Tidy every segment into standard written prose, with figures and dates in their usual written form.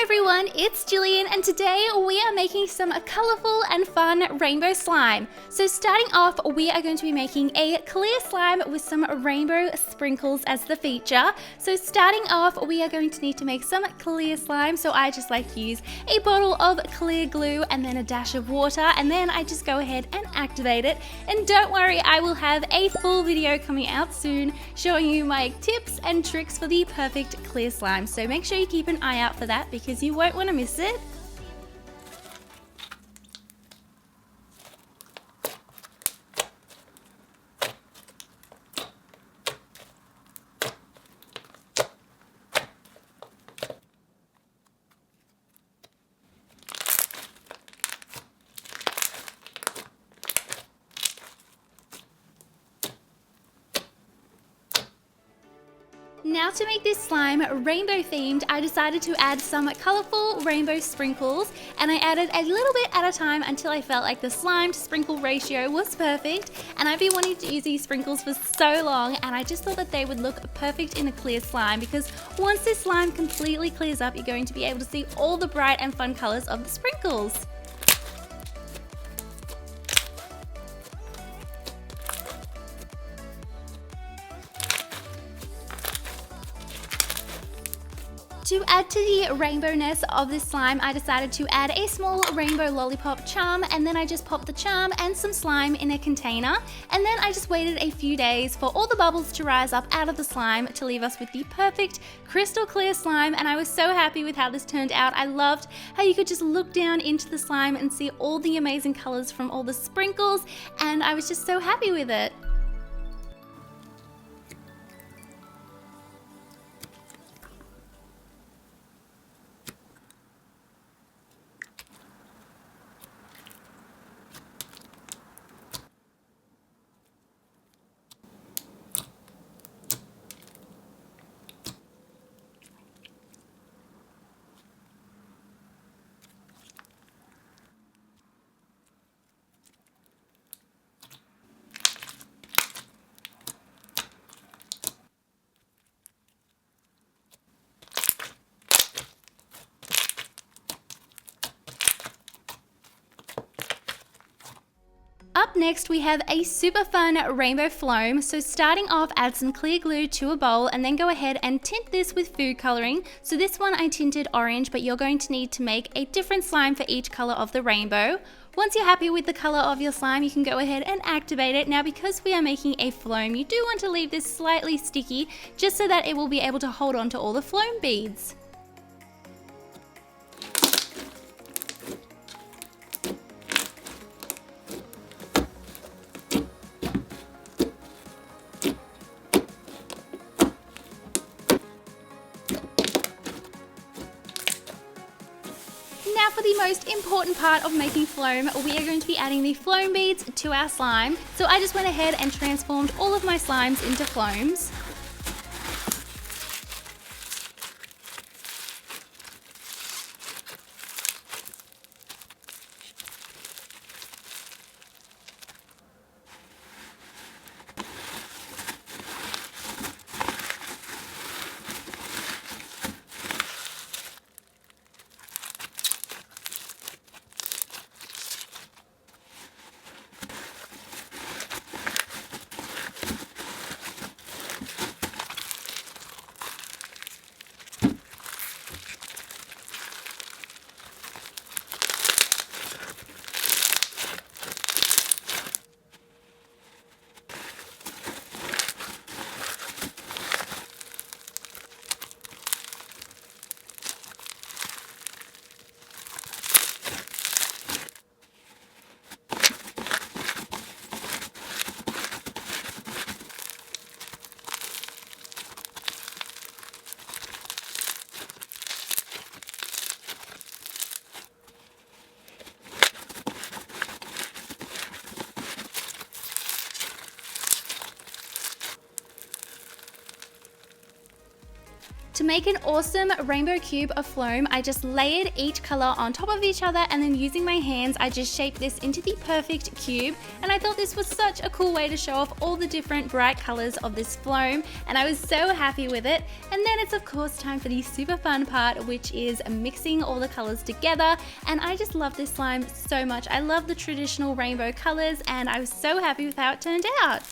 everyone, it's Gillian and today we are making some colourful and fun rainbow slime. So starting off, we are going to be making a clear slime with some rainbow sprinkles as the feature. So starting off, we are going to need to make some clear slime. So I just like to use a bottle of clear glue and then a dash of water, and then I just go ahead and activate it. And don't worry, I will have a full video coming out soon showing you my tips and tricks for the perfect clear slime. So make sure you keep an eye out for that because you won't want to miss it. Now to make this slime rainbow themed, I decided to add some colourful rainbow sprinkles, and I added a little bit at a time until I felt like the slime to sprinkle ratio was perfect. And I've been wanting to use these sprinkles for so long, and I just thought that they would look perfect in a clear slime because once this slime completely clears up, you're going to be able to see all the bright and fun colours of the sprinkles. To add to the rainbowness of this slime, I decided to add a small rainbow lollipop charm, and then I just popped the charm and some slime in a container, and then I just waited a few days for all the bubbles to rise up out of the slime to leave us with the perfect crystal clear slime. And I was so happy with how this turned out. I loved how you could just look down into the slime and see all the amazing colors from all the sprinkles, and I was just so happy with it. Up next, we have a super fun rainbow Floem. So starting off, add some clear glue to a bowl and then go ahead and tint this with food coloring. So this one I tinted orange, but you're going to need to make a different slime for each color of the rainbow. Once you're happy with the color of your slime, you can go ahead and activate it. Now, because we are making a Floem, you do want to leave this slightly sticky just so that it will be able to hold on to all the Floem beads. Now for the most important part of making Floem, we are going to be adding the Floem beads to our slime. So I just went ahead and transformed all of my slimes into Floems. To make an awesome rainbow cube of Phloem, I just layered each color on top of each other, and then using my hands, I just shaped this into the perfect cube. And I thought this was such a cool way to show off all the different bright colors of this Phloem, and I was so happy with it. And then it's of course time for the super fun part, which is mixing all the colors together. And I just love this slime so much. I love the traditional rainbow colors, and I was so happy with how it turned out.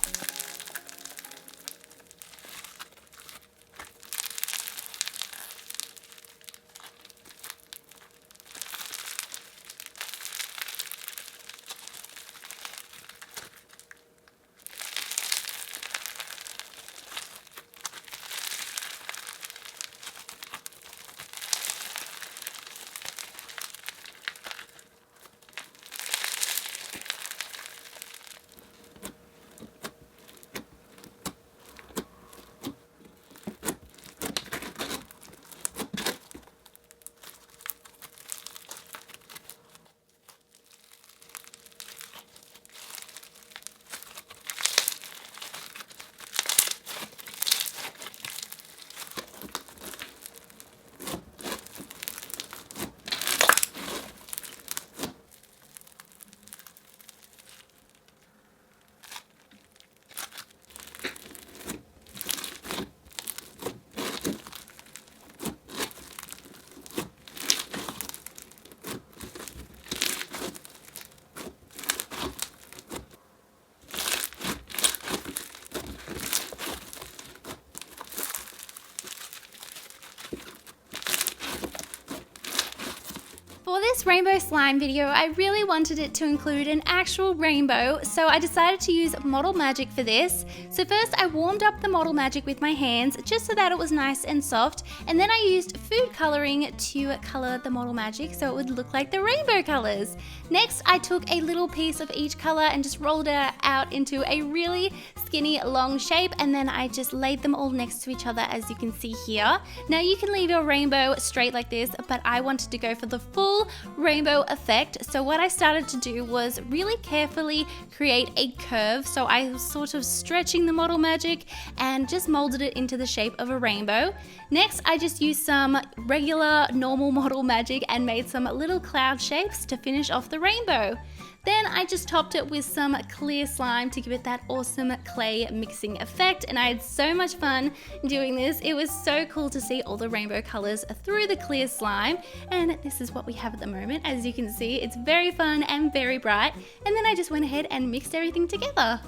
For this rainbow slime video, I really wanted it to include an actual rainbow, so I decided to use Model Magic for this. So first I warmed up the Model Magic with my hands just so that it was nice and soft, and then I used food coloring to color the Model Magic so it would look like the rainbow colors. Next I took a little piece of each color and just rolled it out into a really skinny long shape, and then I just laid them all next to each other as you can see here. Now you can leave your rainbow straight like this, but I wanted to go for the full rainbow effect. So what I started to do was really carefully create a curve. So I was sort of stretching the Model Magic and just molded it into the shape of a rainbow. Next I just used some regular normal Model Magic and made some little cloud shapes to finish off the rainbow. Then I just topped it with some clear slime to give it that awesome clay mixing effect, and I had so much fun doing this. It was so cool to see all the rainbow colors through the clear slime, and this is what we have at the moment. As you can see, it's very fun and very bright, and then I just went ahead and mixed everything together.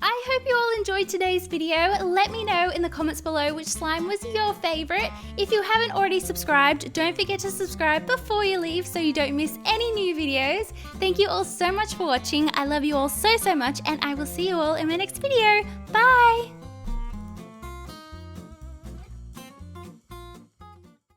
I hope you all enjoyed today's video. Let me know in the comments below which slime was your favorite. If you haven't already subscribed, don't forget to subscribe before you leave so you don't miss any new videos. Thank you all so much for watching. I love you all so much, and I will see you all in my next video. Bye!